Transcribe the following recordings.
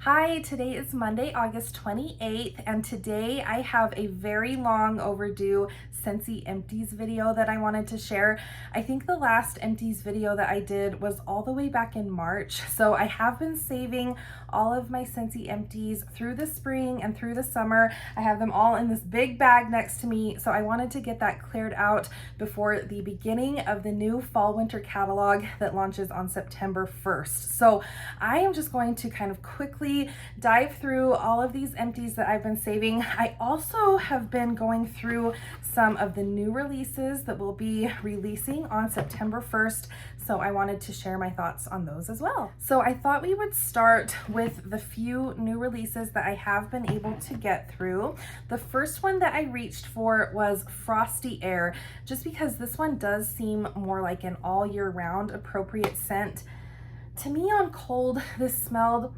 Hi, today is Monday, August 28th, and today I have a very long overdue Scentsy Empties video that I wanted to share. I think the last Empties video that I did was all the way back in March, so I have been saving all of my Scentsy Empties through the spring and through the summer. I have them all in this big bag next to me, so I wanted to get that cleared out before the beginning of the new fall-winter catalog that launches on September 1st. So I am just going to kind of quickly dive through all of these empties that I've been saving. I also have been going through some of the new releases that will be releasing on September 1st, so I wanted to share my thoughts on those as well. So I thought we would start with the few new releases that I have been able to get through. The first one that I reached for was Frosty Air, just because this one does seem more like an all year round appropriate scent. To me, on cold, this smelled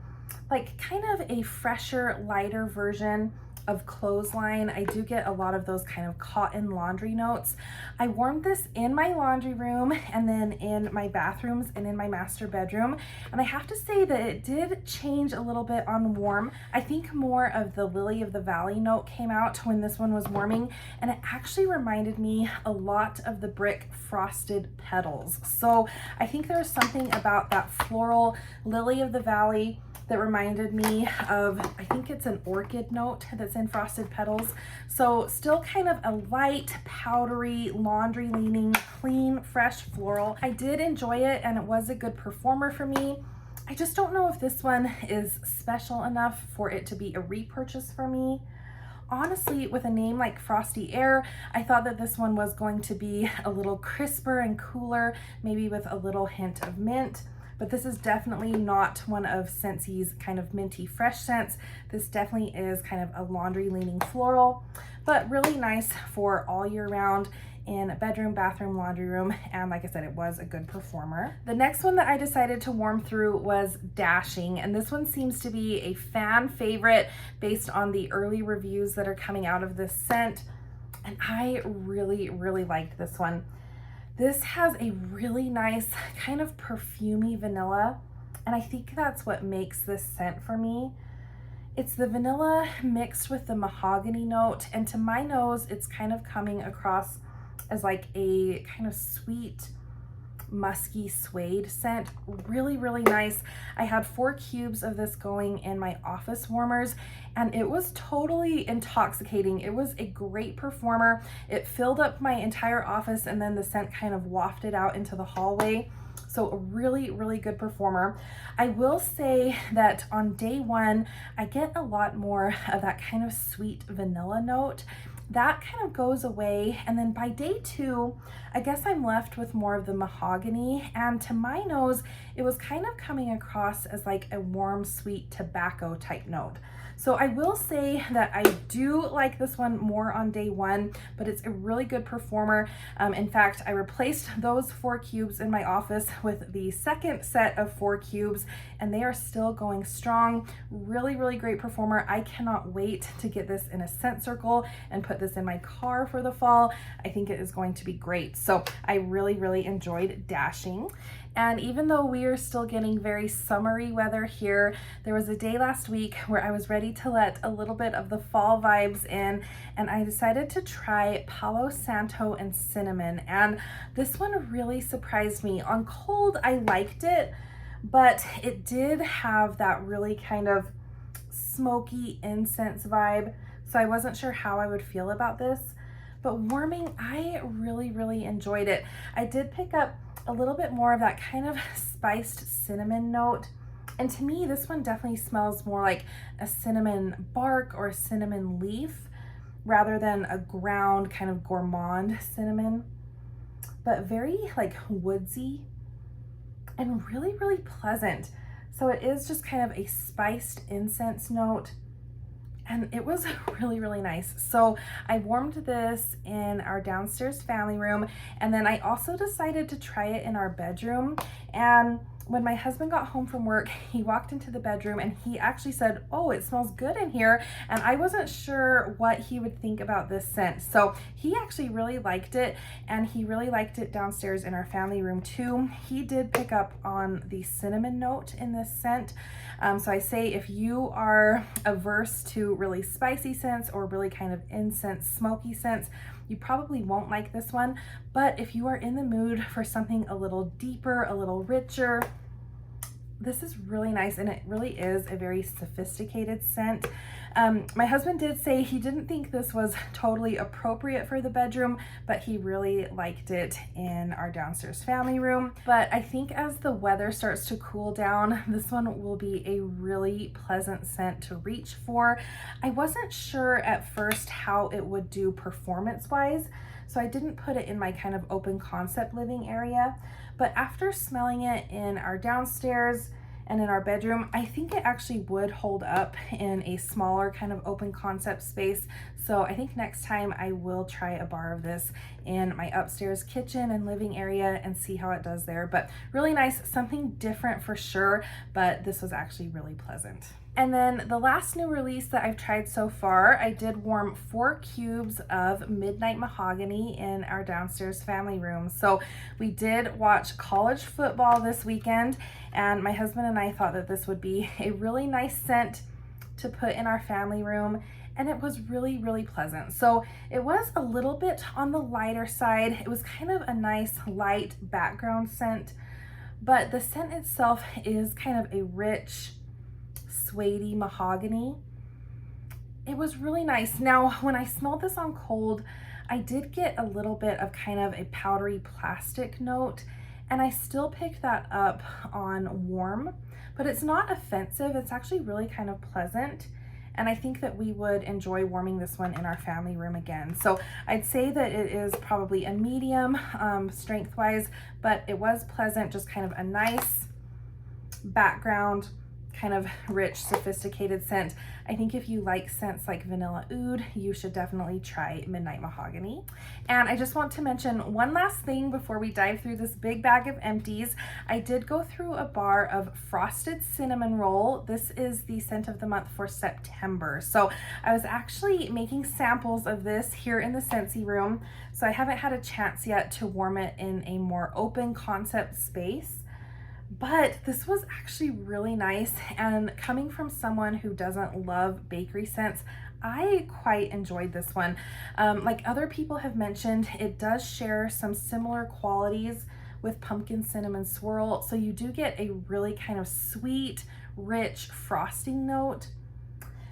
like kind of a fresher, lighter version of Clothesline. I do get a lot of those kind of cotton laundry notes. I warmed this in my laundry room and then in my bathrooms and in my master bedroom. And I have to say that it did change a little bit on warm. I think more of the Lily of the Valley note came out when this one was warming, and it actually reminded me a lot of the Brick Frosted Petals. So I think there's something about that floral Lily of the Valley that reminded me of, I think it's an orchid note that's in Frosted Petals. So still kind of a light, powdery, laundry leaning, clean, fresh floral. I did enjoy it and it was a good performer for me. I just don't know if this one is special enough for it to be a repurchase for me. Honestly, with a name like Frosty Air, I thought that this one was going to be a little crisper and cooler, maybe with a little hint of mint. But this is definitely not one of Scentsy's kind of minty fresh scents. This definitely is kind of a laundry leaning floral, but really nice for all year round in bedroom, bathroom, laundry room, and like I said, it was a good performer. The next one that I decided to warm through was Dashing, and this one seems to be a fan favorite based on the early reviews that are coming out of this scent, and I really liked this one. This has a really nice kind of perfumey vanilla, and I think that's what makes this scent for me. It's the vanilla mixed with the mahogany note, and to my nose, it's kind of coming across as like a kind of sweet, musky suede scent. Really nice. I had 4 cubes of this going in my office warmers and it was totally intoxicating. It was a great performer. It filled up my entire office and then the scent kind of wafted out into the hallway. So a really good performer. I will say that on day 1, I get a lot more of that kind of sweet vanilla note. That kind of goes away, and then by day 2, I guess I'm left with more of the mahogany, and to my nose, it was kind of coming across as like a warm, sweet tobacco type note. So I will say that I do like this one more on day 1, but it's a really good performer. In fact, I replaced those 4 cubes in my office with the second set of 4 cubes, and they are still going strong. Really great performer. I cannot wait to get this in a scent circle and put this in my car for the fall. I think it is going to be great. So I really enjoyed Dashing. And even though we are still getting very summery weather here, there was a day last week where I was ready to let a little bit of the fall vibes in, and I decided to try PALO, SANTO, and Cinnamon. And this one really surprised me. On cold, I liked it, but it did have that really kind of smoky incense vibe. So I wasn't sure how I would feel about this. But warming, I really enjoyed it. I did pick up a little bit more of that kind of spiced cinnamon note. And to me, this one definitely smells more like a cinnamon bark or a cinnamon leaf rather than a ground kind of gourmand cinnamon, but very like woodsy and really pleasant. So it is just kind of a spiced incense note. And it was really nice. So I warmed this in our downstairs family room, and then I also decided to try it in our bedroom. And when my husband got home from work, he walked into the bedroom and he actually said, "Oh, it smells good in here." And I wasn't sure what he would think about this scent. So he actually really liked it, and he really liked it downstairs in our family room too. He did pick up on the cinnamon note in this scent. So I say if you are averse to really spicy scents or really kind of incense smoky scents, you probably won't like this one. But if you are in the mood for something a little deeper, a little richer, this is really nice, and it really is a very sophisticated scent. My husband did say he didn't think this was totally appropriate for the bedroom, but he really liked it in our downstairs family room. But I think as the weather starts to cool down, this one will be a really pleasant scent to reach for. I wasn't sure at first how it would do performance-wise, so I didn't put it in my kind of open concept living area. But after smelling it in our downstairs and in our bedroom, I think it actually would hold up in a smaller kind of open concept space. So I think next time I will try a bar of this in my upstairs kitchen and living area and see how it does there. But really nice, something different for sure, but this was actually really pleasant. And then the last new release that I've tried so far, I did warm 4 cubes of Midnight Mahogany in our downstairs family room. So we did watch college football this weekend, and my husband and I thought that this would be a really nice scent to put in our family room, and it was really, really pleasant. So it was a little bit on the lighter side. It was kind of a nice light background scent, but the scent itself is kind of a rich, suede mahogany. It was really nice. Now, when I smelled this on cold, I did get a little bit of kind of a powdery plastic note, and I still picked that up on warm, but it's not offensive. It's actually really kind of pleasant, and I think that we would enjoy warming this one in our family room again. So I'd say that it is probably a medium strength-wise, but it was pleasant, just kind of a nice background, kind of rich, sophisticated scent. I think if you like scents like vanilla oud, you should definitely try Midnight Mahogany. And I just want to mention one last thing before we dive through this big bag of empties. I did go through a bar of Frosted Cinnamon Roll. This is the scent of the month for September. So I was actually making samples of this here in the Scentsy room. So I haven't had a chance yet to warm it in a more open concept space. But this was actually really nice, and coming from someone who doesn't love bakery scents, I quite enjoyed this one. Like other people have mentioned, it does share some similar qualities with pumpkin cinnamon swirl, so you do get a really kind of sweet, rich frosting note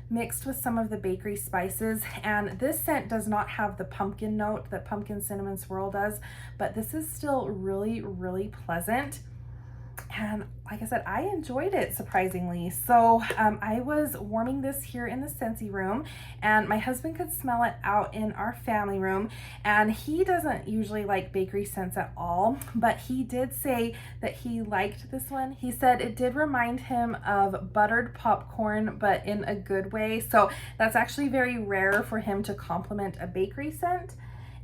mixed with some of the bakery spices. And this scent does not have the pumpkin note that pumpkin cinnamon swirl does, but this is still really, really pleasant. And like I said, I enjoyed it surprisingly. So I was warming this here in the Scentsy room, and my husband could smell it out in our family room, and he doesn't usually like bakery scents at all, but he did say that he liked this one. He said it did remind him of buttered popcorn, but in a good way. So that's actually very rare for him to compliment a bakery scent.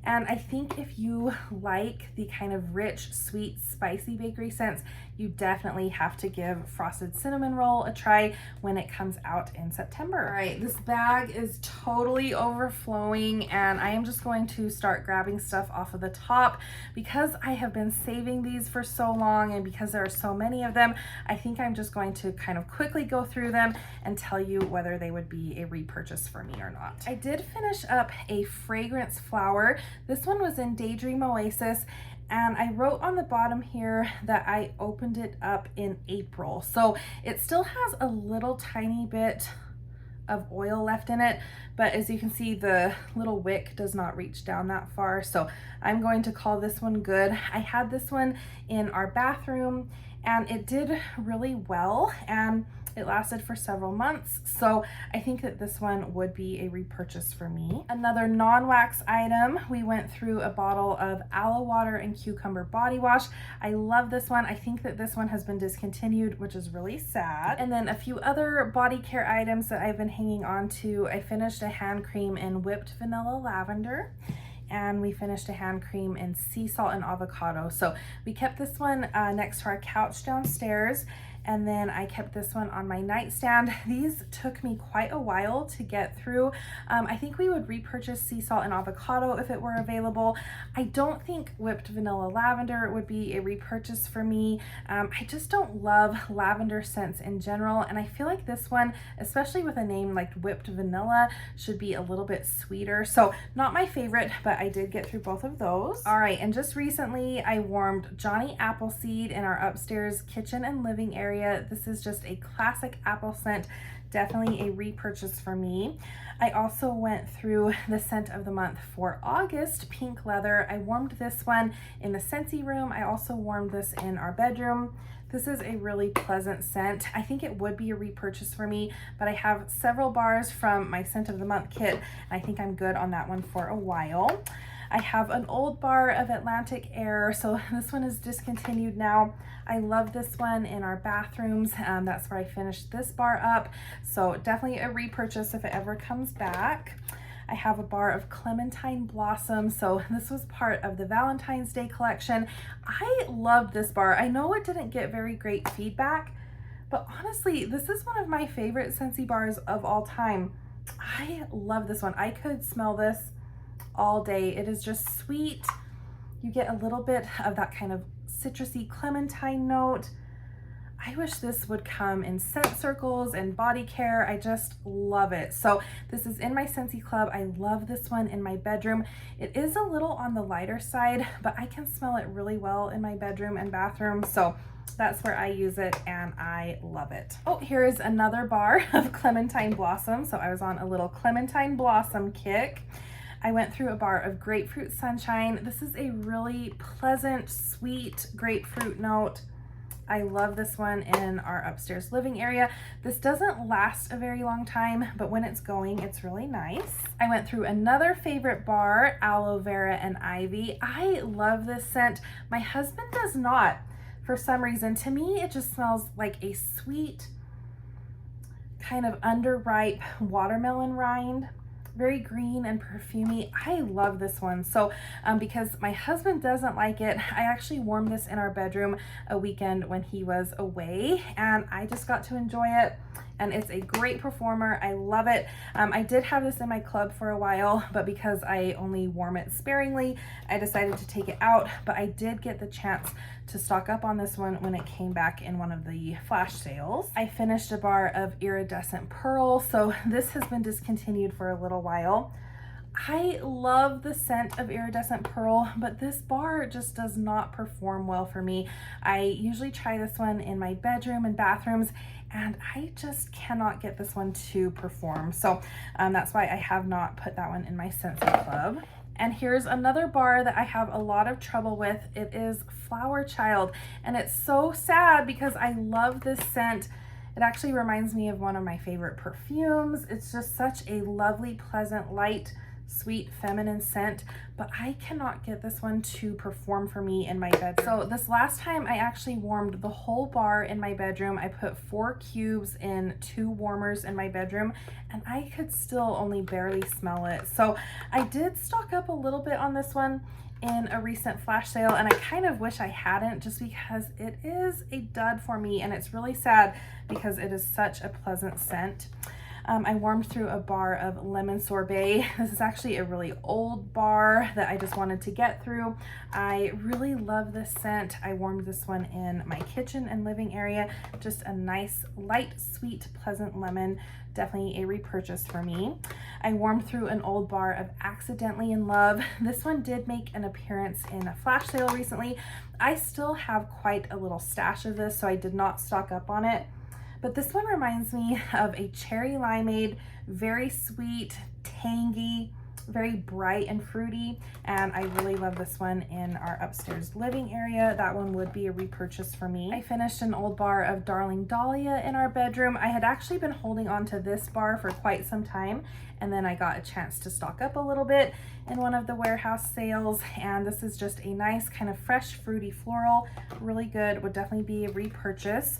And I think if you like the kind of rich, sweet, spicy bakery scents, you definitely have to give Frosted Cinnamon Roll a try when it comes out in September. All right, this bag is totally overflowing, and I am just going to start grabbing stuff off of the top. Because I have been saving these for so long, and because there are so many of them, I think I'm just going to kind of quickly go through them and tell you whether they would be a repurchase for me or not. I did finish up a fragrance flower. This one was in Daydream Oasis, and I wrote on the bottom here that I opened it up in April. So it still has a little tiny bit of oil left in it, but as you can see, the little wick does not reach down that far. So I'm going to call this one good. I had this one in our bathroom, and it did really well, and it lasted for several months. So I think that this one would be a repurchase for me. Another non-wax item, we went through a bottle of aloe water and cucumber body wash. I love this one. I think that this one has been discontinued, which is really sad. And then a few other body care items that I've been hanging on to. I finished a hand cream in whipped vanilla lavender. and we finished a hand cream in sea salt and avocado. So we kept this one next to our couch downstairs, and then I kept this one on my nightstand. These took me quite a while to get through. I think we would repurchase sea salt and avocado if it were available. I don't think whipped vanilla lavender would be a repurchase for me. I just don't love lavender scents in general, and I feel like this one, especially with a name like whipped vanilla, should be a little bit sweeter. So not my favorite, but I did get through both of those. All right, and just recently I warmed Johnny Appleseed in our upstairs kitchen and living area. This is just a classic apple scent, definitely a repurchase for me. I also went through the scent of the month for August, Pink Leather. I warmed this one in the Scentsy room. I also warmed this in our bedroom. This is a really pleasant scent. I think it would be a repurchase for me, but I have several bars from my scent of the month kit, and I think I'm good on that one for a while. I have an old bar of Atlantic Air, so this one is discontinued now. I love this one in our bathrooms. That's where I finished this bar up, so definitely a repurchase if it ever comes back. I have a bar of Clementine Blossom, so this was part of the Valentine's Day collection. I loved this bar. I know it didn't get very great feedback, but honestly, this is one of my favorite Scentsy bars of all time. I love this one. I could smell this all day. It is just sweet. You get a little bit of that kind of citrusy clementine note. I wish this would come in scent circles and body care. I just love it. So this is in my Scentsy Club. I love this one in my bedroom. It is a little on the lighter side, but I can smell it really well in my bedroom and bathroom. So that's where I use it, and I love it. Oh, here is another bar of Clementine Blossom. So I was on a little Clementine Blossom kick. I went through a bar of Grapefruit Sunshine. This is a really pleasant, sweet grapefruit note. I love this one in our upstairs living area. This doesn't last a very long time, but when it's going, it's really nice. I went through another favorite bar, Aloe Vera and Ivy. I love this scent. My husband does not, for some reason. To me, it just smells like a sweet, kind of underripe watermelon rind. Very green and perfumey. I love this one. So because my husband doesn't like it, I actually warmed this in our bedroom a weekend when he was away, and I just got to enjoy it, and it's a great performer. I love it. I did have this in my club for a while, but because I only warm it sparingly, I decided to take it out, but I did get the chance to stock up on this one when it came back in one of the flash sales. I finished a bar of Iridescent Pearl, so this has been discontinued for a little while. I love the scent of Iridescent Pearl, but this bar just does not perform well for me. I usually try this one in my bedroom and bathrooms, and I just cannot get this one to perform. So that's why I have not put that one in my Scentsy Club. And here's another bar that I have a lot of trouble with. It is Flower Child, and it's so sad because I love this scent. It actually reminds me of one of my favorite perfumes. It's just such a lovely, pleasant, light, sweet, feminine scent, but I cannot get this one to perform for me in my bedroom. So this last time I actually warmed the whole bar in my bedroom. I put 4 cubes in 2 warmers in my bedroom, and I could still only barely smell it. So I did stock up a little bit on this one in a recent flash sale, and I kind of wish I hadn't, just because it is a dud for me, and it's really sad because it is such a pleasant scent. I warmed through a bar of Lemon Sorbet. This is actually a really old bar that I just wanted to get through. I really love this scent. I warmed this one in my kitchen and living area. Just a nice, light, sweet, pleasant lemon. Definitely a repurchase for me. I warmed through an old bar of Accidentally in Love. This one did make an appearance in a flash sale recently. I still have quite a little stash of this, so I did not stock up on it. But this one reminds me of a cherry limeade, very sweet, tangy, very bright and fruity, and I really love this one in our upstairs living area. That one would be a repurchase for me. I finished an old bar of Darling Dahlia in our bedroom. I had actually been holding on to this bar for quite some time, and then I got a chance to stock up a little bit in one of the warehouse sales, and this is just a nice kind of fresh, fruity floral, really good, would definitely be a repurchase.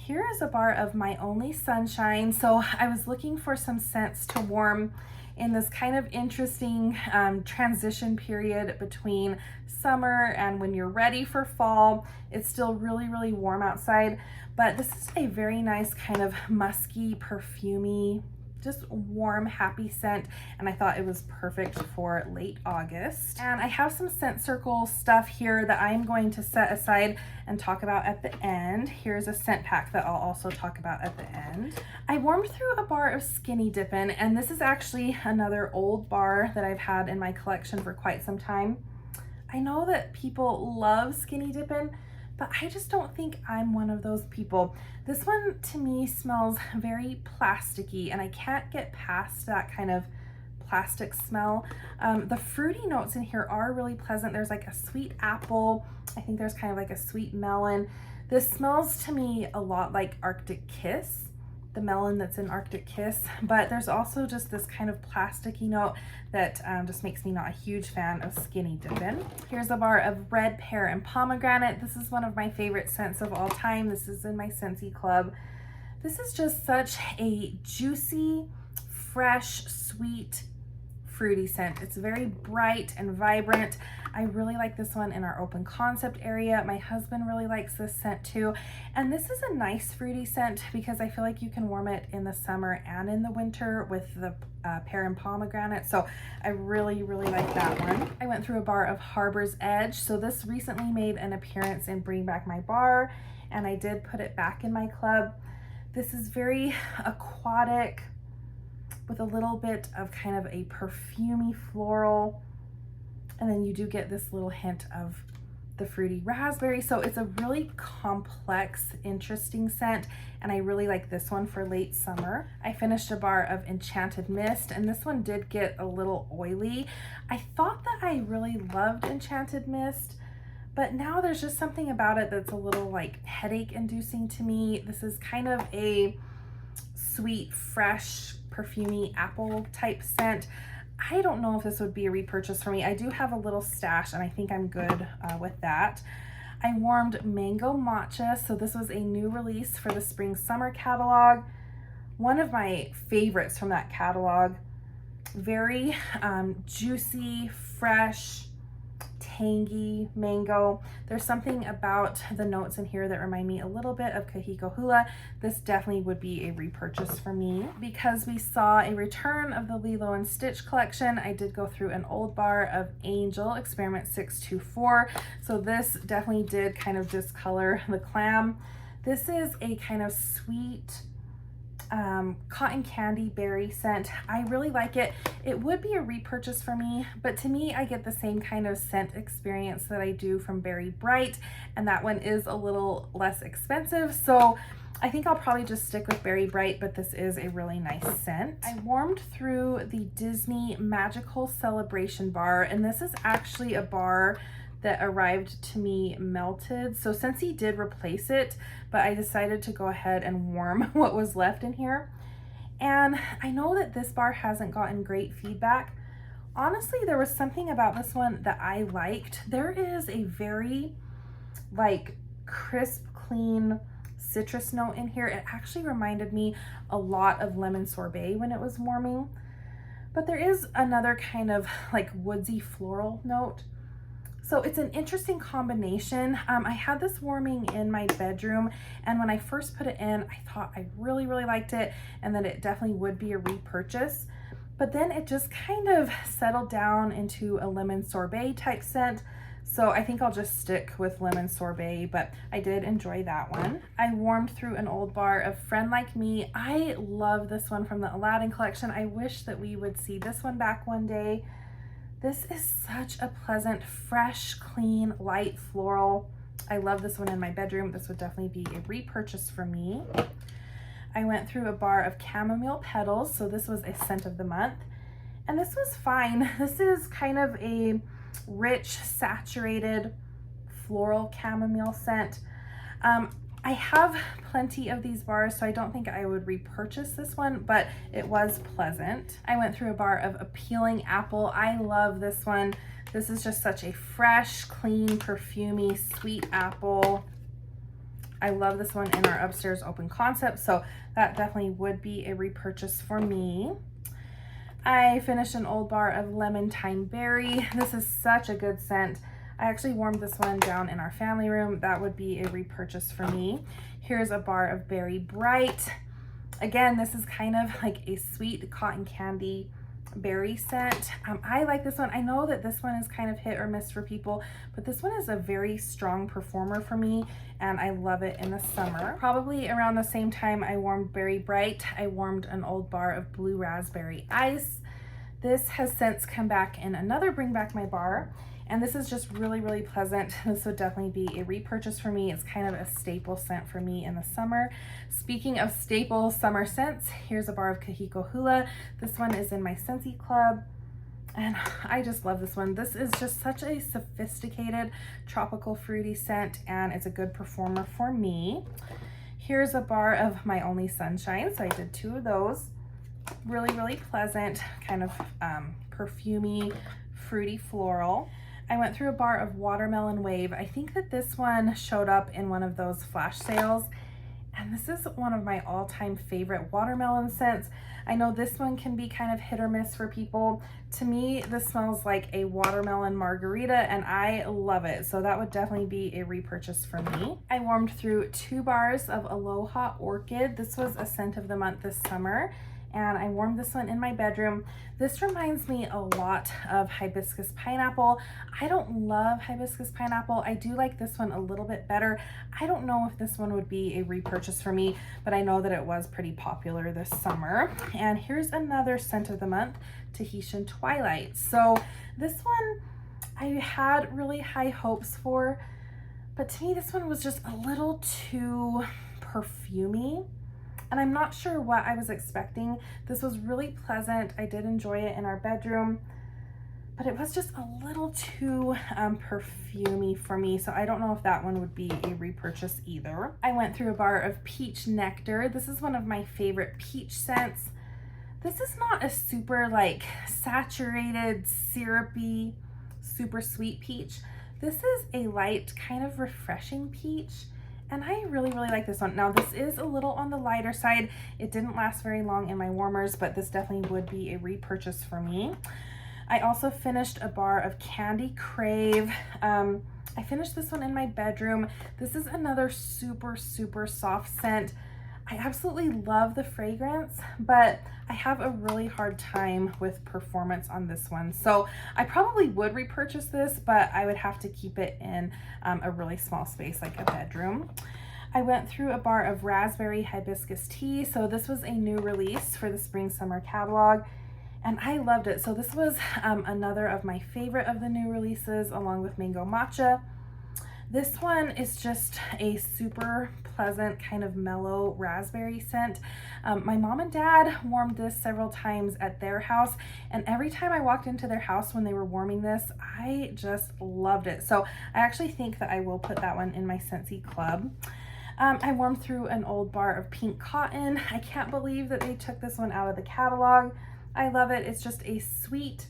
Here is a bar of My Only Sunshine. So I was looking for some scents to warm in this kind of interesting transition period between summer and when you're ready for fall. It's still really, really warm outside, but this is a very nice kind of musky, perfumey, just warm, happy scent, and I thought it was perfect for late August. And I have some scent circle stuff here that I'm going to set aside and talk about at the end. Here's a scent pack that I'll also talk about at the end. I warmed through a bar of Skinny Dippin', and this is actually another old bar that I've had in my collection for quite some time. I know that people love Skinny Dippin', but I just don't think I'm one of those people. This one to me smells very plasticky, and I can't get past that kind of plastic smell. The fruity notes in here are really pleasant. There's like a sweet apple. I think there's kind of like a sweet melon. This smells to me a lot like Arctic Kiss, the melon that's in Arctic Kiss, but there's also just this kind of plasticky note that just makes me not a huge fan of Skinny Dippin'. Here's a bar of Red Pear and Pomegranate. This is one of my favorite scents of all time. This is in my Scentsy club. This is just such a juicy, fresh, sweet, fruity scent. It's very bright and vibrant. I really like this one in our open concept area. My husband really likes this scent too. And this is a nice fruity scent because I feel like you can warm it in the summer and in the winter with the pear and pomegranate. So I really, really like that one. I went through a bar of Harbor's Edge. So this recently made an appearance in Bring Back My Bar, and I did put it back in my club. This is very aquatic with a little bit of kind of a perfumey floral. And then you do get this little hint of the fruity raspberry. So it's a really complex, interesting scent. And I really like this one for late summer. I finished a bar of Enchanted Mist, and this one did get a little oily. I thought that I really loved Enchanted Mist, but now there's just something about it that's a little like headache inducing to me. This is kind of a sweet, fresh, perfumey apple type scent. I don't know if this would be a repurchase for me. I do have a little stash, and I think I'm good with that. I warmed Mango Matcha. So this was a new release for the spring summer catalog. One of my favorites from that catalog. Very juicy, fresh, tangy mango. There's something about the notes in here that remind me a little bit of Kahiko Hula. This definitely would be a repurchase for me. Because we saw a return of the Lilo and Stitch collection, I did go through an old bar of Angel Experiment 624. So this definitely did kind of discolor the clam. This is a kind of sweet cotton candy berry scent. I really like it. It would be a repurchase for me, but to me, I get the same kind of scent experience that I do from Berry Bright, and that one is a little less expensive. So I think I'll probably just stick with Berry Bright, but this is a really nice scent. I warmed through the Disney Magical Celebration bar, and this is actually a bar that arrived to me melted. So Scentsy did replace it, but I decided to go ahead and warm what was left in here. And I know that this bar hasn't gotten great feedback. Honestly, there was something about this one that I liked. There is a very like crisp, clean citrus note in here. It actually reminded me a lot of lemon sorbet when it was warming. But there is another kind of like woodsy floral note. So it's an interesting combination. I had this warming in my bedroom, and when I first put it in, I thought I really, really liked it and that it definitely would be a repurchase. But then it just kind of settled down into a lemon sorbet type scent. So I think I'll just stick with lemon sorbet, but I did enjoy that one. I warmed through an old bar of Friend Like Me. I love this one from the Aladdin collection. I wish that we would see this one back one day. This is such a pleasant, fresh, clean, light floral. I love this one in my bedroom. This would definitely be a repurchase for me. I went through a bar of Chamomile Petals, so this was a scent of the month. And this was fine. This is kind of a rich, saturated, floral chamomile scent. I have plenty of these bars, so I don't think I would repurchase this one, but it was pleasant. I went through a bar of Appealing Apple. I love this one. This is just such a fresh, clean, perfumey, sweet apple. I love this one in our upstairs open concept, so that definitely would be a repurchase for me. I finished an old bar of lemon thyme berry. This is such a good scent. I actually warmed this one down in our family room. That would be a repurchase for me. Here's a bar of Berry Bright. Again, this is kind of like a sweet cotton candy berry scent. I like this one. I know that this one is kind of hit or miss for people, but this one is a very strong performer for me, and I love it in the summer. Probably around the same time I warmed Berry Bright, I warmed an old bar of Blue Raspberry Ice. This has since come back in another Bring Back My bar, and this is just really pleasant. This would definitely be a repurchase for me. It's kind of a staple scent for me in the summer. Speaking of staple summer scents, here's a bar of Kahiko Hula. This one is in my Scentsy club, and I just love this one. This is just such a sophisticated tropical fruity scent, and it's a good performer for me. Here's a bar of My Only Sunshine. So I did 2 of those. Really pleasant, kind of perfumey, fruity floral. I went through a bar of Watermelon Wave. I think that this one showed up in one of those flash sales, and this is one of my all-time favorite watermelon scents. I know this one can be kind of hit or miss for people. To me, this smells like a watermelon margarita, and I love it. So that would definitely be a repurchase for me. I warmed through 2 bars of Aloha Orchid. This was a scent of the month this summer, and I warmed this one in my bedroom. This reminds me a lot of Hibiscus Pineapple. I don't love Hibiscus Pineapple. I do like this one a little bit better. I don't know if this one would be a repurchase for me, but I know that it was pretty popular this summer. And here's another scent of the month, Tahitian Twilight. So this one I had really high hopes for, but to me this one was just a little too perfumey, and I'm not sure what I was expecting. This was really pleasant. I did enjoy it in our bedroom, but it was just a little too perfumey for me, so I don't know if that one would be a repurchase either. I went through a bar of Peach Nectar. This is one of my favorite peach scents. This is not a super like saturated, syrupy, super sweet peach. This is a light, kind of refreshing peach, and I really like this one. Now this is a little on the lighter side. It didn't last very long in my warmers, but this definitely would be a repurchase for me. I also finished a bar of Candy Crave. I finished this one in my bedroom. This is another super soft scent. I absolutely love the fragrance, but I have a really hard time with performance on this one. So I probably would repurchase this, but I would have to keep it in a really small space like a bedroom. I went through a bar of Raspberry Hibiscus Tea. So this was a new release for the Spring Summer catalog, and I loved it. So this was another of my favorite of the new releases, along with Mango Matcha. This one is just a super pleasant, kind of mellow raspberry scent. My mom and dad warmed this several times at their house, and every time I walked into their house when they were warming this, I just loved it. So I actually think that I will put that one in my Scentsy club. I warmed through an old bar of Pink Cotton. I can't believe that they took this one out of the catalog. I love it. It's just a sweet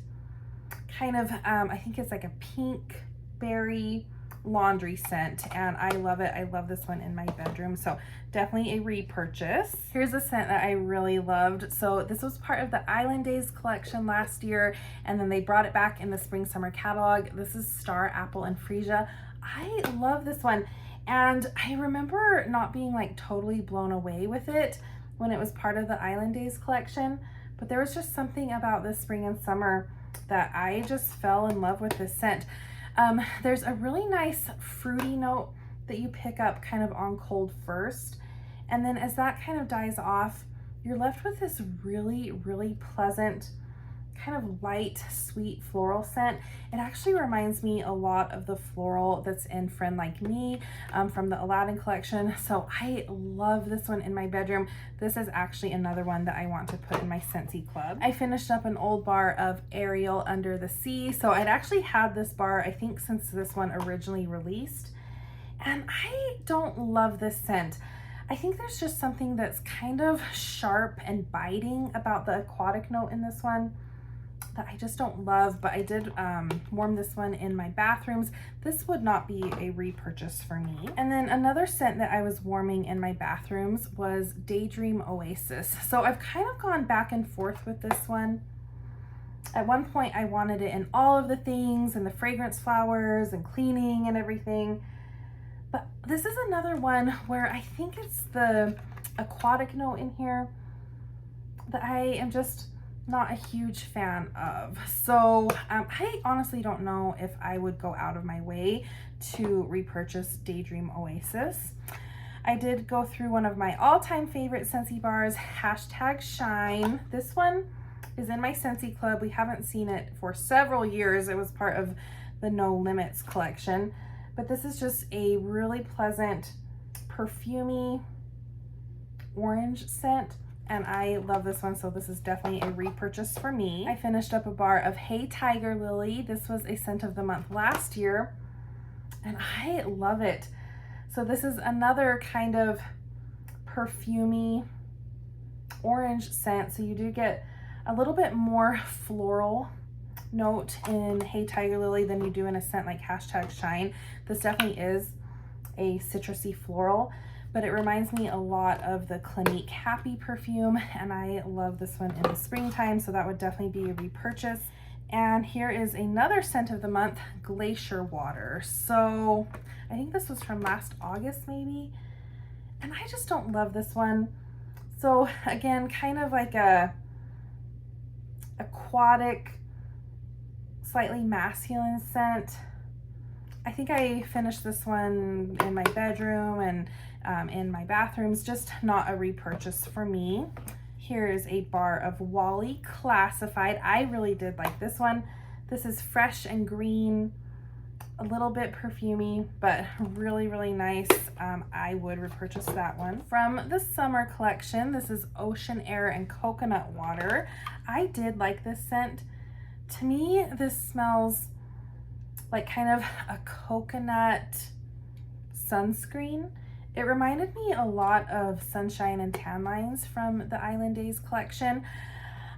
kind of, I think it's like a pink berry laundry scent, and I love it. I love this one in my bedroom, so definitely a repurchase. Here's a scent that I really loved. So this was part of the Island Days collection last year, and then they brought it back in the Spring Summer catalog. This is Star Apple and Freesia. I love this one, and I remember not being like totally blown away with it when it was part of the Island Days collection, but there was just something about this spring and summer that I just fell in love with this scent. There's a really nice fruity note that you pick up kind of on cold first, and then as that kind of dies off, you're left with this really pleasant, kind of light, sweet floral scent. It actually reminds me a lot of the floral that's in Friend Like Me from the Aladdin collection. So I love this one in my bedroom. This is actually another one that I want to put in my Scentsy club. I finished up an old bar of Ariel Under the Sea. So I'd actually had this bar, I think, since this one originally released, and I don't love this scent. I think there's just something that's kind of sharp and biting about the aquatic note in this one. that I just don't love, but I did warm this one in my bathrooms. This would not be a repurchase for me. And then another scent that I was warming in my bathrooms was Daydream Oasis. So I've kind of gone back and forth with this one. At one point I wanted it in all of the things and the fragrance flowers and cleaning and everything. But this is another one where I think it's the aquatic note in here that I am just not a huge fan of. So I honestly don't know if I would go out of my way to repurchase Daydream Oasis. I did go through one of my all-time favorite Scentsy bars, #Shine. This one is in my Scentsy club. We haven't seen it for several years. It was part of the No Limits collection. But this is just a really pleasant, perfumey orange scent. And I love this one, so this is definitely a repurchase for me. I finished up a bar of Hey Tiger Lily. This was a scent of the month last year, and I love it. So this is another kind of perfumey orange scent. So you do get a little bit more floral note in Hey Tiger Lily than you do in a scent like #Shine. This definitely is a citrusy floral, but it reminds me a lot of the Clinique Happy perfume, and I love this one in the springtime, so that would definitely be a repurchase. And here is another scent of the month, Glacier Water. So I think this was from last August maybe, and I just don't love this one. So again, kind of like a aquatic, slightly masculine scent. I think I finished this one in my bedroom and in my bathrooms, just not a repurchase for me. Here is a bar of Wally Classified. I really did like this one. This is fresh and green, a little bit perfumey, but really, really nice. I would repurchase that one. From the summer collection, this is Ocean Air and Coconut Water. I did like this scent. To me, this smells like kind of a coconut sunscreen. It reminded me a lot of Sunshine and Tan Lines from the Island Days collection.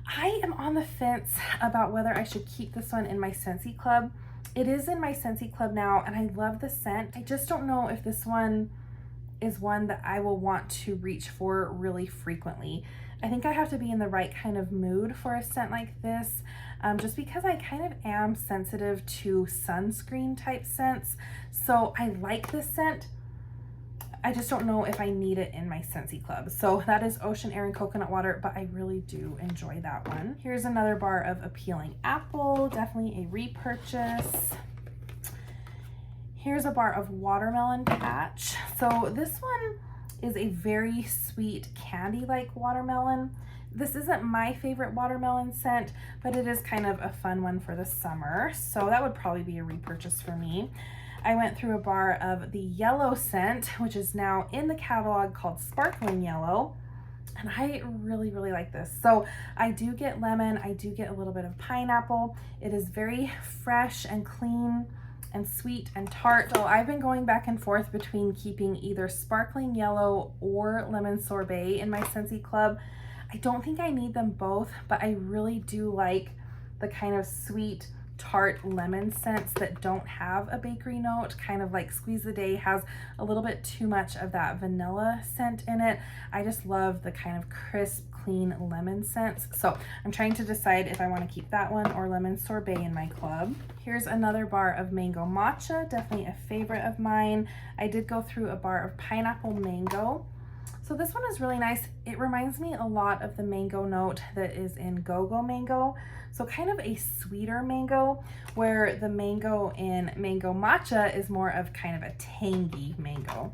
I am on the fence about whether I should keep this one in my Scentsy club. It is in my Scentsy club now, and I love the scent. I just don't know if this one is one that I will want to reach for really frequently. I think I have to be in the right kind of mood for a scent like this, just because I kind of am sensitive to sunscreen type scents. So I like this scent. I just don't know if I need it in my Scentsy club. So that is Ocean Air and Coconut Water, but I really do enjoy that one. Here's another bar of Appealing Apple, definitely a repurchase. Here's a bar of Watermelon Patch. So this one is a very sweet candy-like watermelon. This isn't my favorite watermelon scent, but it is kind of a fun one for the summer. So that would probably be a repurchase for me. I went through a bar of the yellow scent, which is now in the catalog, called Sparkling Yellow. And I really, really like this. So I do get lemon, I do get a little bit of pineapple. It is very fresh and clean and sweet and tart. So I've been going back and forth between keeping either Sparkling Yellow or Lemon Sorbet in my Scentsy club. I don't think I need them both, but I really do like the kind of sweet, tart lemon scents that don't have a bakery note. Kind of like Squeeze the Day has a little bit too much of that vanilla scent in it. I just love the kind of crisp, clean lemon scents. So I'm trying to decide if I want to keep that one or Lemon Sorbet in my club. Here's another bar of Mango Matcha, definitely a favorite of mine. I did go through a bar of Pineapple Mango. So this one is really nice. It reminds me a lot of the mango note that is in Go-Go Mango. So kind of a sweeter mango, where the mango in Mango Matcha is more of kind of a tangy mango.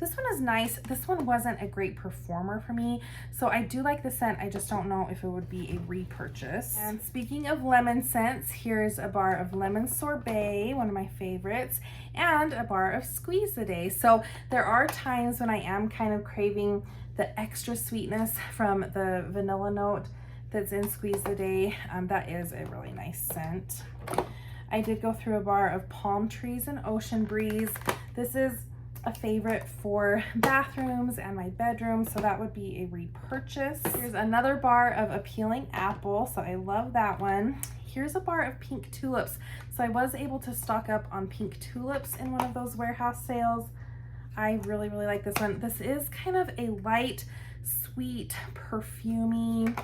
This one is nice. This one wasn't a great performer for me, so I do like the scent. I just don't know if it would be a repurchase. And speaking of lemon scents, here's a bar of Lemon Sorbet, one of my favorites, and a bar of Squeeze the Day. So there are times when I am kind of craving the extra sweetness from the vanilla note that's in Squeeze the Day. That is a really nice scent. I did go through a bar of Palm Trees and Ocean Breeze. This is a favorite for bathrooms and my bedroom, so that would be a repurchase. Here's another bar of Appealing Apple, so I love that one. Here's a bar of Pink Tulips. So I was able to stock up on Pink Tulips in one of those warehouse sales. I really, really like this one. This is kind of a light, sweet, perfumey,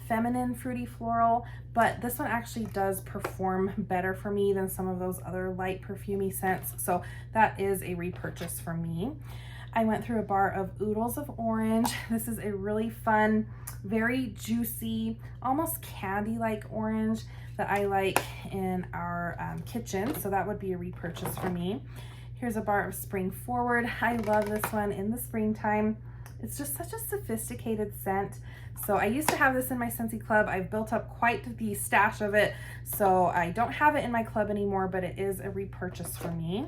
feminine fruity floral, but this one actually does perform better for me than some of those other light perfumey scents, so that is a repurchase for me. I went through a bar of Oodles of Orange. This is a really fun, very juicy, almost candy-like orange that I like in our kitchen, so that would be a repurchase for me. Here's a bar of Spring Forward. I love this one in the springtime. It's just such a sophisticated scent. So I used to have this in my Scentsy club. I've built up quite the stash of it, so I don't have it in my club anymore, but it is a repurchase for me.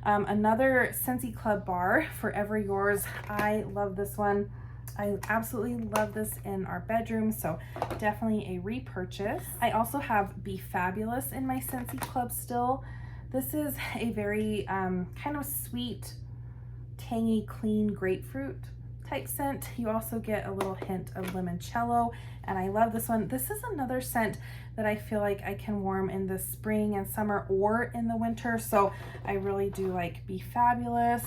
Another Scentsy club bar, Forever Yours. I love this one. I absolutely love this in our bedroom, so definitely a repurchase. I also have Be Fabulous in my Scentsy club still. This is a very kind of sweet, tangy, clean grapefruit type scent. You also get a little hint of limoncello, and I love this one. This is another scent that I feel like I can warm in the spring and summer or in the winter, so I really do like Be Fabulous.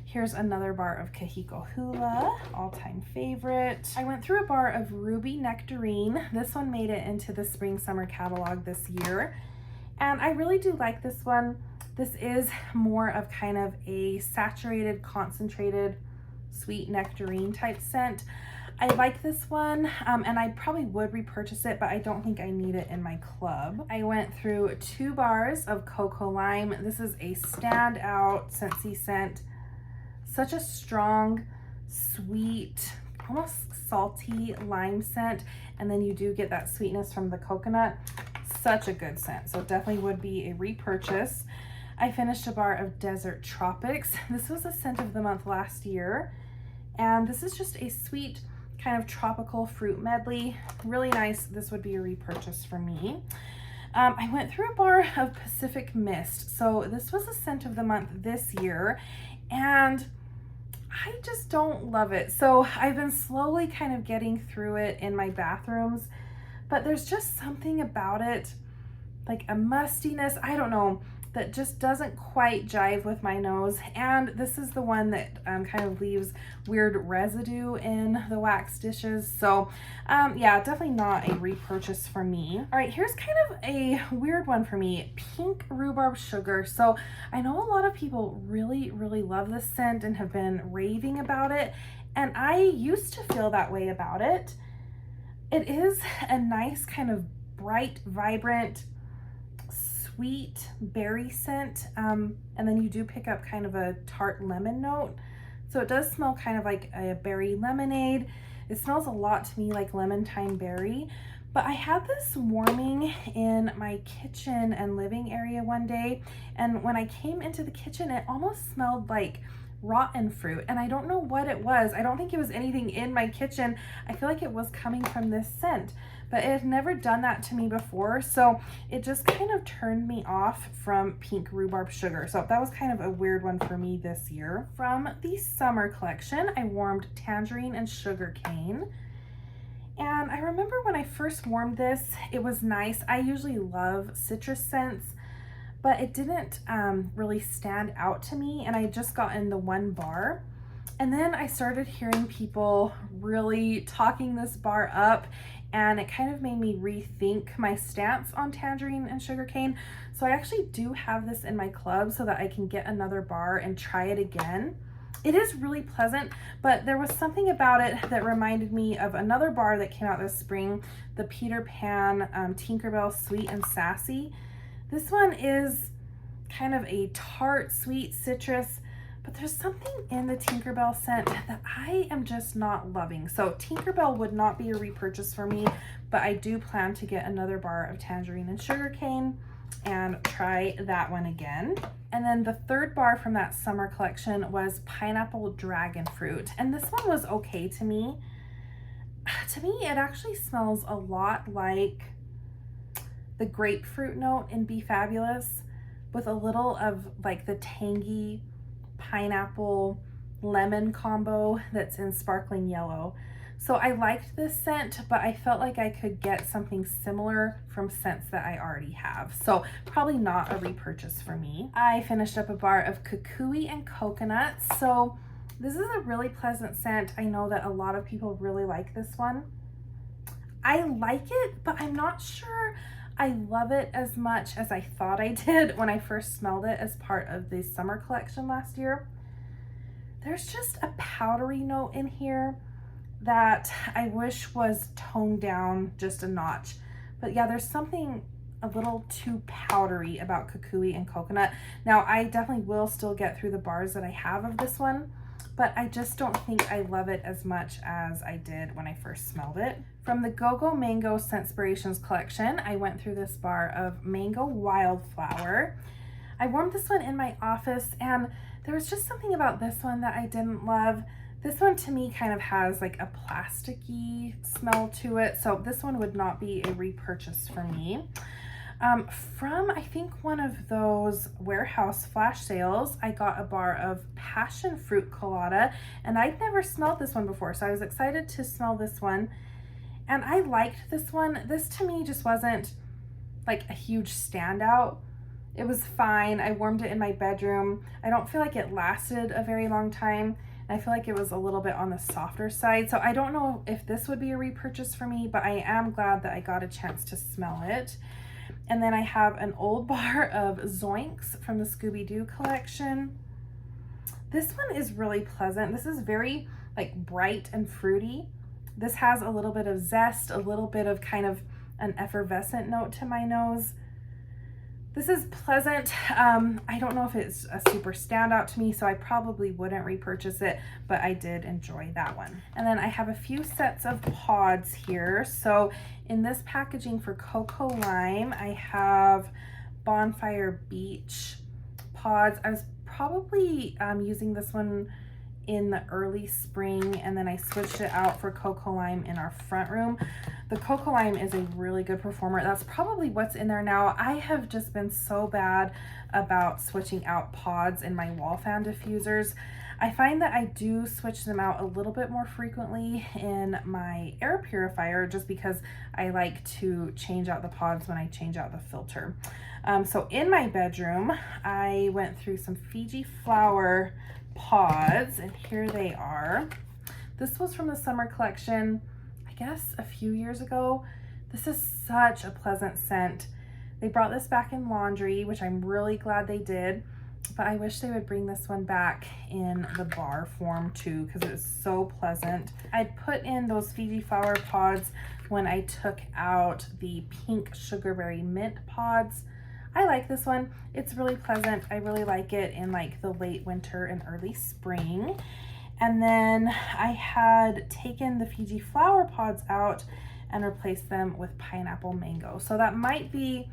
Here's another bar of Kahiko Hula, all-time favorite. I went through a bar of Ruby Nectarine. This one made it into the spring summer catalog this year, and I really do like this one. This is more of kind of a saturated, concentrated, sweet nectarine type scent. I like this one, and I probably would repurchase it, but I don't think I need it in my club. I went through 2 bars of Cocoa Lime. This is a standout Scentsy scent. Such a strong, sweet, almost salty lime scent, and then you do get that sweetness from the coconut. Such a good scent, so definitely would be a repurchase. I finished a bar of Desert Tropics. This was a scent of the month last year, and this is just a sweet kind of tropical fruit medley. Really nice. This would be a repurchase for me. I went through a bar of Pacific Mist. So this was a scent of the month this year, and I just don't love it. So I've been slowly kind of getting through it in my bathrooms, but there's just something about it, like a mustiness, I don't know, that just doesn't quite jive with my nose. And this is the one that kind of leaves weird residue in the wax dishes. So yeah, definitely not a repurchase for me. All right, here's kind of a weird one for me, Pink Rhubarb Sugar. So I know a lot of people really, really love this scent and have been raving about it. And I used to feel that way about it. It is a nice kind of bright, vibrant, sweet berry scent, and then you do pick up kind of a tart lemon note. So it does smell kind of like a berry lemonade. It smells a lot to me like lemon-thyme berry. But I had this warming in my kitchen and living area one day, and when I came into the kitchen, it almost smelled like rotten fruit, and I don't know what it was. I don't think it was anything in my kitchen. I feel like it was coming from this scent, but it had never done that to me before, so it just kind of turned me off from Pink Rhubarb Sugar. So that was kind of a weird one for me this year. From the summer collection, I warmed Tangerine and Sugarcane. And I remember when I first warmed this, it was nice. I usually love citrus scents, but it didn't really stand out to me, and I had just gotten the 1 bar. And then I started hearing people really talking this bar up, and it kind of made me rethink my stance on Tangerine and Sugarcane. So I actually do have this in my club so that I can get another bar and try it again. It is really pleasant, but there was something about it that reminded me of another bar that came out this spring, the Peter Pan Tinkerbell Sweet and Sassy. This one is kind of a tart, sweet citrus, but there's something in the Tinkerbell scent that I am just not loving. So Tinkerbell would not be a repurchase for me, but I do plan to get another bar of Tangerine and Sugarcane and try that one again. And then the 3rd bar from that summer collection was Pineapple Dragon Fruit, and this one was okay to me. To me, it actually smells a lot like the grapefruit note in Be Fabulous, with a little of like the tangy pineapple lemon combo that's in sparkling yellow. So I liked this scent, but I felt like I could get something similar from scents that I already have. So probably not a repurchase for me. I finished up a bar of kukui and coconut. So this is a really pleasant scent. I know that a lot of people really like this one. I like it, but I'm not sure I love it as much as I thought I did when I first smelled it as part of the summer collection last year. There's just a powdery note in here that I wish was toned down just a notch. But yeah, there's something a little too powdery about kukui and coconut. Now, I definitely will still get through the bars that I have of this one, but I just don't think I love it as much as I did when I first smelled it. From the Go-Go Mango Scentspirations collection, I went through this bar of Mango Wildflower. I warmed this one in my office, and there was just something about this one that I didn't love. This one to me kind of has like a plasticky smell to it, so this one would not be a repurchase for me. From I think one of those warehouse flash sales, I got a bar of passion fruit colada, and I'd never smelled this one before, so I was excited to smell this one. And I liked this one. This to me just wasn't like a huge standout. It was fine. I warmed it in my bedroom. I don't feel like it lasted a very long time. I feel like it was a little bit on the softer side. So I don't know if this would be a repurchase for me, but I am glad that I got a chance to smell it. And then I have an old bar of Zoinks from the Scooby-Doo collection. This one is really pleasant. This is very like bright and fruity. This has a little bit of zest, a little bit of kind of an effervescent note to my nose. This is pleasant. I don't know if it's a super standout to me, so I probably wouldn't repurchase it, but I did enjoy that one. And then I have a few sets of pods here. So in this packaging for Cocoa Lime, I have Bonfire Beach pods. I was probably using this one in the early spring, and then I switched it out for Cocoa Lime in our front room. The Cocoa Lime is a really good performer. That's probably what's in there now. I have just been so bad about switching out pods in my wall fan diffusers. I find that I do switch them out a little bit more frequently in my air purifier just because I like to change out the pods when I change out the filter. So in my bedroom, I went through some Fiji flower pods, and here they are. This was from the summer collection, I guess a few years ago. This is such a pleasant scent. They brought this back in laundry, which I'm really glad they did, but I wish they would bring this one back in the bar form too, because it's so pleasant. I'd put in those Fiji flower pods when I took out the pink sugarberry mint pods. I like this one. It's really pleasant. I really like it in like the late winter and early spring. And then I had taken the Fiji flower pods out and replaced them with pineapple mango. So that might be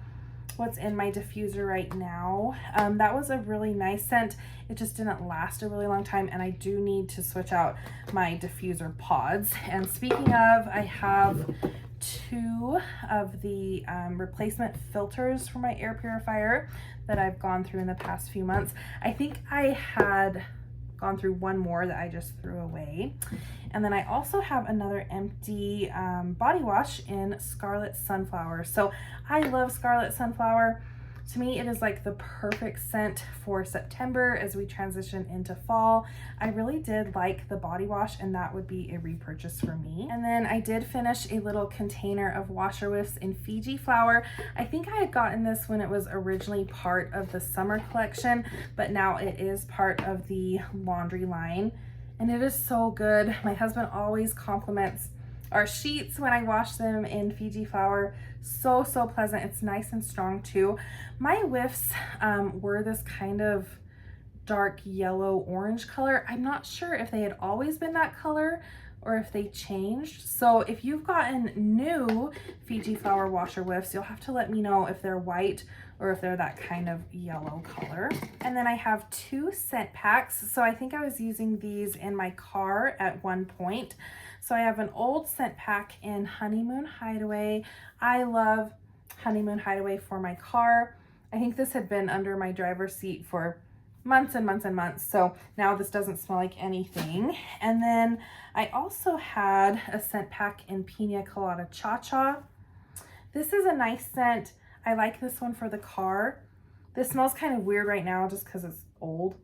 what's in my diffuser right now. That was a really nice scent. It just didn't last a really long time, and I do need to switch out my diffuser pods. And speaking of, I have two of the replacement filters for my air purifier that I've gone through in the past few months. I think I had gone through one more that I just threw away. And then I also have another empty body wash in Scarlet Sunflower. So I love Scarlet Sunflower. To me, it is like the perfect scent for September as we transition into fall. I really did like the body wash, and that would be a repurchase for me. And then I did finish a little container of washer whiffs in Fiji flower. I think I had gotten this when it was originally part of the summer collection, but now it is part of the laundry line, and it is so good. My husband always compliments our sheets when I wash them in Fiji flower. So pleasant. It's nice and strong too. My whiffs were this kind of dark yellow orange color. I'm not sure if they had always been that color or if they changed. So if you've gotten new Fiji flower washer whiffs, you'll have to let me know if they're white or if they're that kind of yellow color. And then I have two scent packs. So I think I was using these in my car at one point. So I have an old scent pack in Honeymoon Hideaway. I love Honeymoon Hideaway for my car. I think this had been under my driver's seat for months and months and months. So now this doesn't smell like anything. And then I also had a scent pack in Pina Colada Cha Cha. This is a nice scent. I like this one for the car. This smells kind of weird right now just because it's old,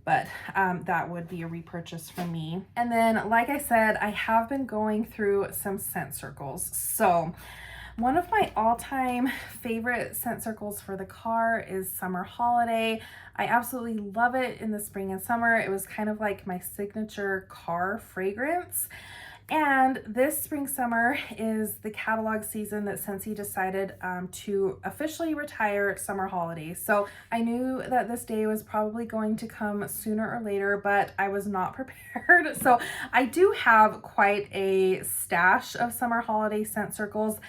but that would be a repurchase for me. And then, like I said, I have been going through some scent circles. So one of my all-time favorite scent circles for the car is Summer Holiday. I absolutely love it in the spring and summer. It was kind of like my signature car fragrance. And this spring summer is the catalog season that Scentsy decided to officially retire Summer Holiday. So I knew that this day was probably going to come sooner or later, but I was not prepared. So I do have quite a stash of Summer Holiday scent circles,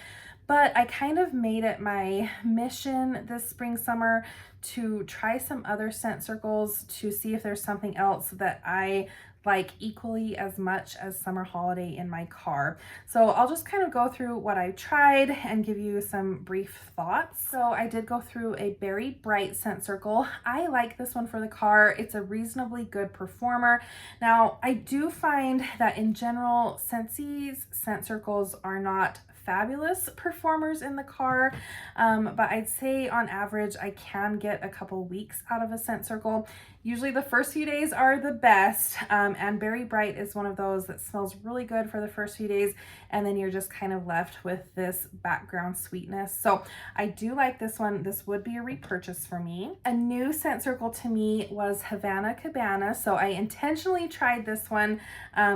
but I kind of made it my mission this spring summer to try some other scent circles to see if there's something else that I like equally as much as Summer Holiday in my car. So I'll just kind of go through what I tried and give you some brief thoughts. So I did go through a Berry Bright scent circle. I like this one for the car. It's a reasonably good performer. Now, I do find that in general, Scentsy's scent circles are not fabulous performers in the car, but I'd say on average I can get a couple weeks out of a scent circle. Usually the first few days are the best, and Berry Bright is one of those that smells really good for the first few days, and then you're just kind of left with this background sweetness. So I do like this one. This would be a repurchase for me. A new scent circle to me was Havana Cabana. So I intentionally tried this one,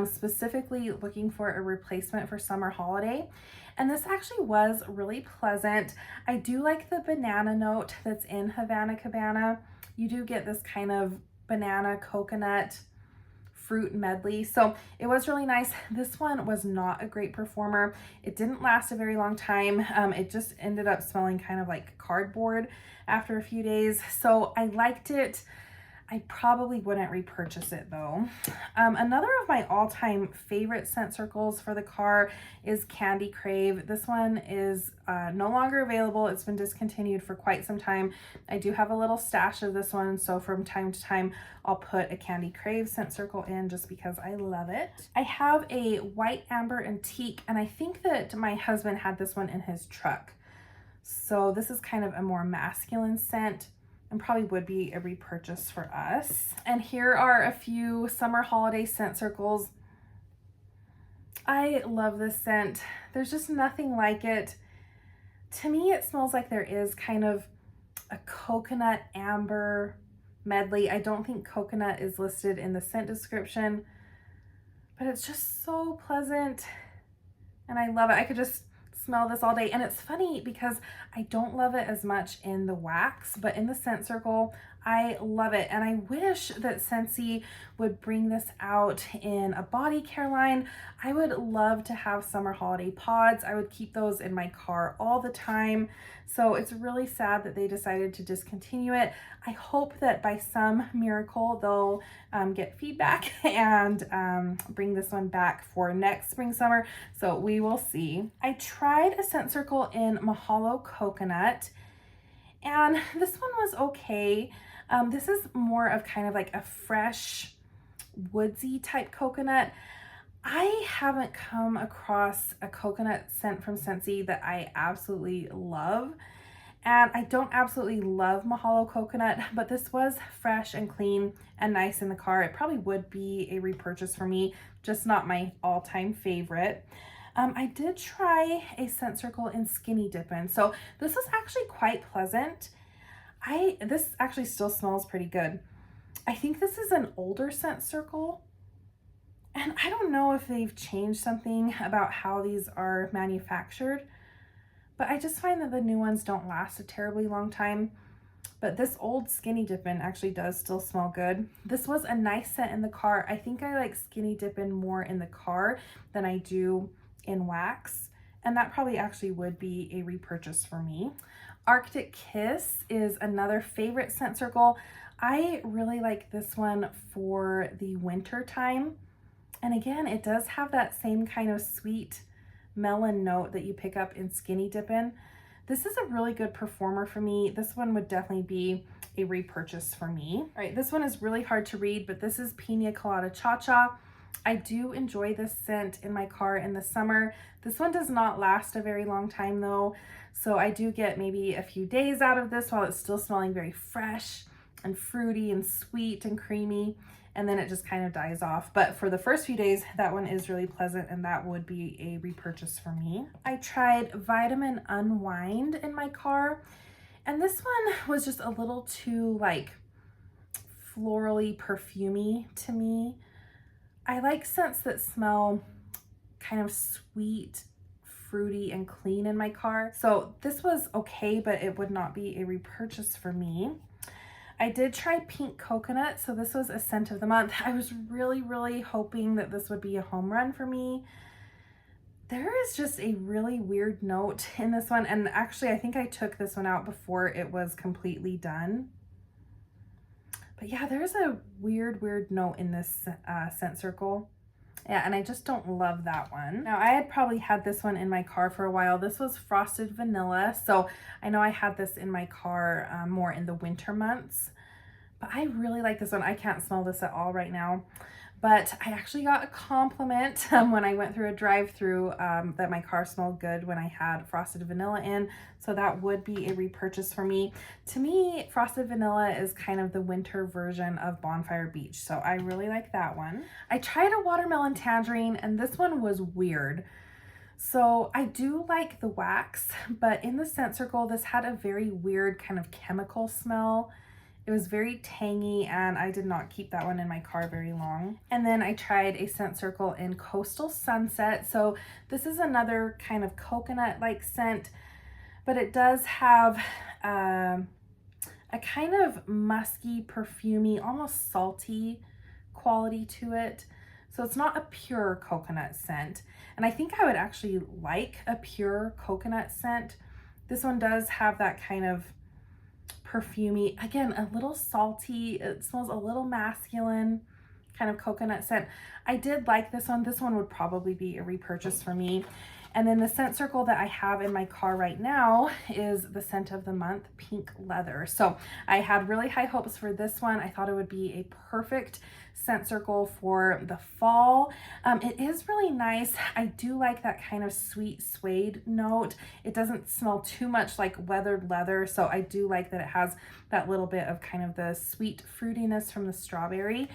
specifically looking for a replacement for Summer Holiday. And this actually was really pleasant. I do like the banana note that's in Havana Cabana. You do get this kind of banana coconut fruit medley. So it was really nice. This one was not a great performer. It didn't last a very long time. It just ended up smelling kind of like cardboard after a few days. So I liked it. I probably wouldn't repurchase it though. Another of my all-time favorite scent circles for the car is Candy Crave. This one is no longer available. It's been discontinued for quite some time. I do have a little stash of this one, so from time to time I'll put a Candy Crave scent circle in just because I love it. I have a White Amber Antique, and I think that my husband had this one in his truck. So this is kind of a more masculine scent, and probably would be a repurchase for us. And here are a few Summer Holiday scent circles. I love this scent. There's just nothing like it. To me, it smells like there is kind of a coconut amber medley. I don't think coconut is listed in the scent description, but it's just so pleasant and I love it. I could just smell this all day. And it's funny because I don't love it as much in the wax, but in the scent circle, I love it. And I wish that Scentsy would bring this out in a body care line. I would love to have Summer Holiday pods. I would keep those in my car all the time. So it's really sad that they decided to discontinue it. I hope that by some miracle they'll get feedback and bring this one back for next spring summer. So we will see. I tried a scent circle in Mahalo Coconut, and this one was okay. This is more of kind of like a fresh woodsy type coconut. I haven't come across a coconut scent from Scentsy that I absolutely love. And I don't absolutely love Mahalo Coconut, but this was fresh and clean and nice in the car. It probably would be a repurchase for me, just not my all-time favorite. I did try a scent circle in Skinny Dippin'. So this was actually quite pleasant. This actually still smells pretty good. I think this is an older scent circle, and I don't know if they've changed something about how these are manufactured, but I just find that the new ones don't last a terribly long time. But this old Skinny Dippin' actually does still smell good. This was a nice scent in the car. I think I like Skinny Dippin' more in the car than I do in wax, and that probably actually would be a repurchase for me. Arctic Kiss is another favorite scent circle. I really like this one for the winter time. And again, it does have that same kind of sweet melon note that you pick up in Skinny Dippin'. This is a really good performer for me. This one would definitely be a repurchase for me. All right, this one is really hard to read, but this is Pina Colada Cha Cha. I do enjoy this scent in my car in the summer. This one does not last a very long time though, so I do get maybe a few days out of this while it's still smelling very fresh and fruity and sweet and creamy, and then it just kind of dies off. But for the first few days, that one is really pleasant, and that would be a repurchase for me. I tried Vitamin Unwind in my car, and this one was just a little too like florally perfumey to me. I like scents that smell kind of sweet, fruity, and clean in my car. So this was okay, but it would not be a repurchase for me. I did try Pink Coconut, so this was a scent of the month. I was really hoping that this would be a home run for me. There is just a really weird note in this one, and actually I think I took this one out before it was completely done. But yeah, there's a weird note in this scent circle. Yeah, and I just don't love that one. Now, I had probably had this one in my car for a while. This was Frosted Vanilla, so I know I had this in my car more in the winter months. But I really like this one. I can't smell this at all right now. But I actually got a compliment when I went through a drive-through that my car smelled good when I had Frosted Vanilla in. So that would be a repurchase for me. To me, Frosted Vanilla is kind of the winter version of Bonfire Beach. So I really like that one. I tried a Watermelon Tangerine, and this one was weird. So I do like the wax, but in the scent circle, this had a very weird kind of chemical smell. It was very tangy, and I did not keep that one in my car very long. And then I tried a scent circle in Coastal Sunset. So this is another kind of coconut-like scent, but it does have a kind of musky, perfumey, almost salty quality to it. So it's not a pure coconut scent. And I think I would actually like a pure coconut scent. This one does have that kind of perfumey, again, a little salty. It smells a little masculine, kind of coconut scent. I did like this one. This one would probably be a repurchase for me. And then the scent circle that I have in my car right now is the scent of the month, Pink Leather. So I had really high hopes for this one. I thought it would be a perfect scent circle for the fall. It is really nice. I do like that kind of sweet suede note. It doesn't smell too much like weathered leather, so I do like that it has that little bit of kind of the sweet fruitiness from the strawberry.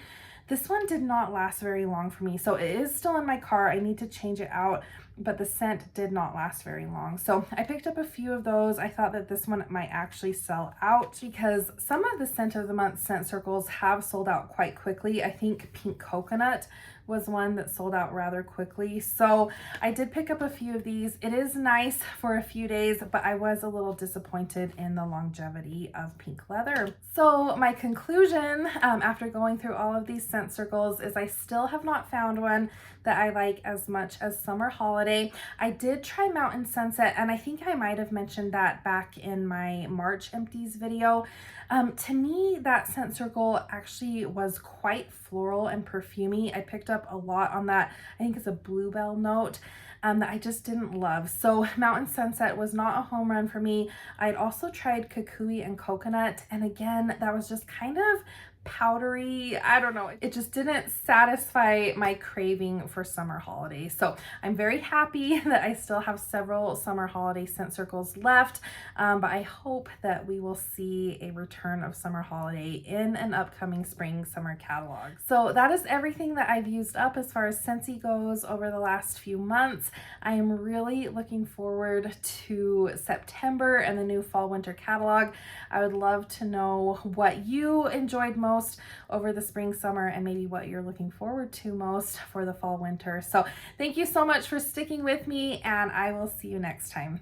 This one did not last very long for me, so it is still in my car. I need to change it out, but the scent did not last very long. So I picked up a few of those. I thought that this one might actually sell out because some of the scent of the month scent circles have sold out quite quickly. I think Pink Coconut was one that sold out rather quickly. So I did pick up a few of these. It is nice for a few days, but I was a little disappointed in the longevity of Pink Leather. So my conclusion after going through all of these scent circles is I still have not found one that I like as much as Summer Holiday. I did try Mountain Sunset, and I think I might have mentioned that back in my March Empties video. To me, that scent circle actually was quite floral and perfumey. I picked up a lot on that. I think it's a bluebell note that I just didn't love. So Mountain Sunset was not a home run for me. I'd also tried Kukui and Coconut, and again, that was just kind of powdery. I don't know. It just didn't satisfy my craving for Summer Holiday. So I'm very happy that I still have several Summer Holiday scent circles left, but I hope that we will see a return of Summer Holiday in an upcoming spring summer catalog. So that is everything that I've used up as far as Scentsy goes over the last few months. I am really looking forward to September and the new fall winter catalog. I would love to know what you enjoyed most over the spring summer and maybe what you're looking forward to most for the fall winter. So thank you so much for sticking with me, and I will see you next time.